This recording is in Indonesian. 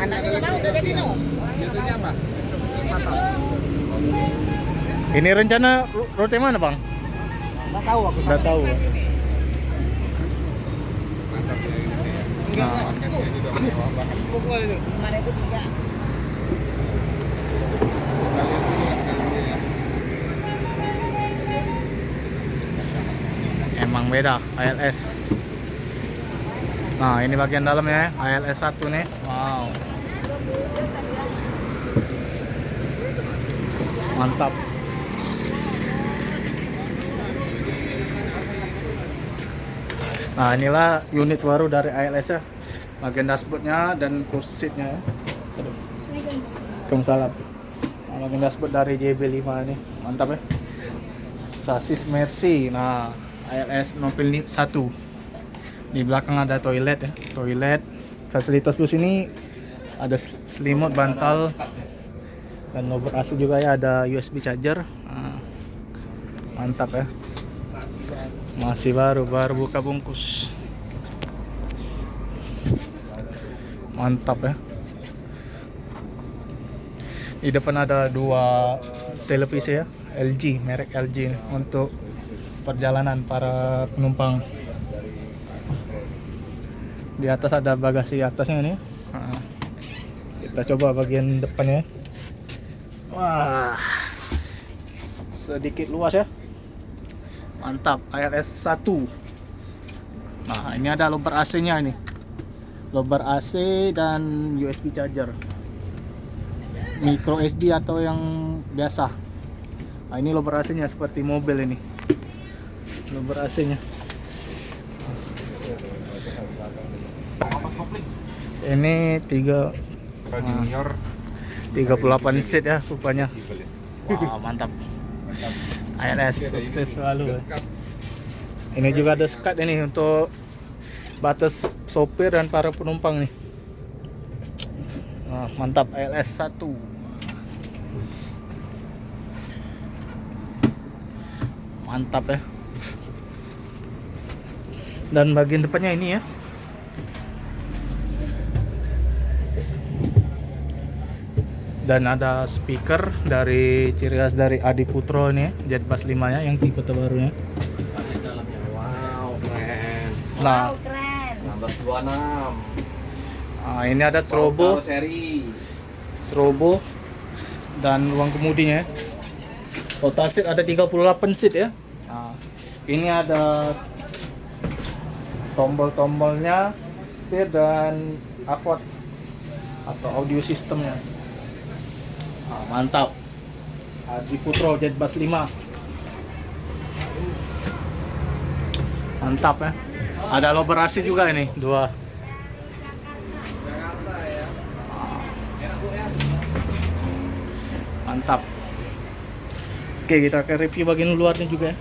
Anaknya nggak mau, udah jadi no. Jatuhnya apa? Ini rencana rute mana bang? Nggak tahu aku. Nggak tahu. Mantap ya ini ya. Nah, Paketnya juga mewah banget. Pukul itu. 5.003. Kita lihat dulu harganya ya. emang beda ALS. Nah ini bagian dalamnya ALS 1 nih. Wow, mantap. Nah inilah unit baru dari ALS ya, bagian dashboardnya dan kursi seatnya ya. Waalaikumsalam. Nah, bagian dashboard dari JB5 ini mantap ya. Sasis Mercy. Nah ALS Nopil 1. Di belakang ada toilet ya, toilet. Fasilitas bus ini ada selimut, bantal, dan nomor AC juga ya, ada USB charger. Nah, mantap ya. Masih baru buka bungkus. Mantap ya. Di depan ada dua televisi ya, LG, merek LG ini, untuk perjalanan para penumpang. Di atas ada bagasi atasnya nih. Nah, kita coba bagian depannya. Wah, sedikit luas ya. Mantap, ALS 1. Nah ini ada lubber AC nya ini, lubber AC dan USB charger, micro SD atau yang biasa. Nah ini lubber AC nya seperti mobil ini, lubber AC nya. Ini 38 seat ya rupanya. Wah mantap. ALS sukses selalu. Ini juga ada sekat ini untuk batas sopir dan para penumpang nih. Nah, mantap ALS 1. Mantap ya. Dan bagian depannya ini ya. Dan ada speaker dari ciri khas dari Adi Putro ini ya, Jet Bus 5 nya yang tipe terbarunya. Wow, keren. Nah, Keren. 1626. nah ini ada strobo, Seri. strobo dan ruang kemudinya. Total seat ada 38 seat ya. Nah, ini ada tombol-tombolnya, setir dan AVOD atau audio sistemnya. Nah, mantap. Adi Putro Jet Bus 5. Mantap ya. Ada lubber AC juga ini, dua. Mantap. Oke, kita ke review bagian luarnya juga ya.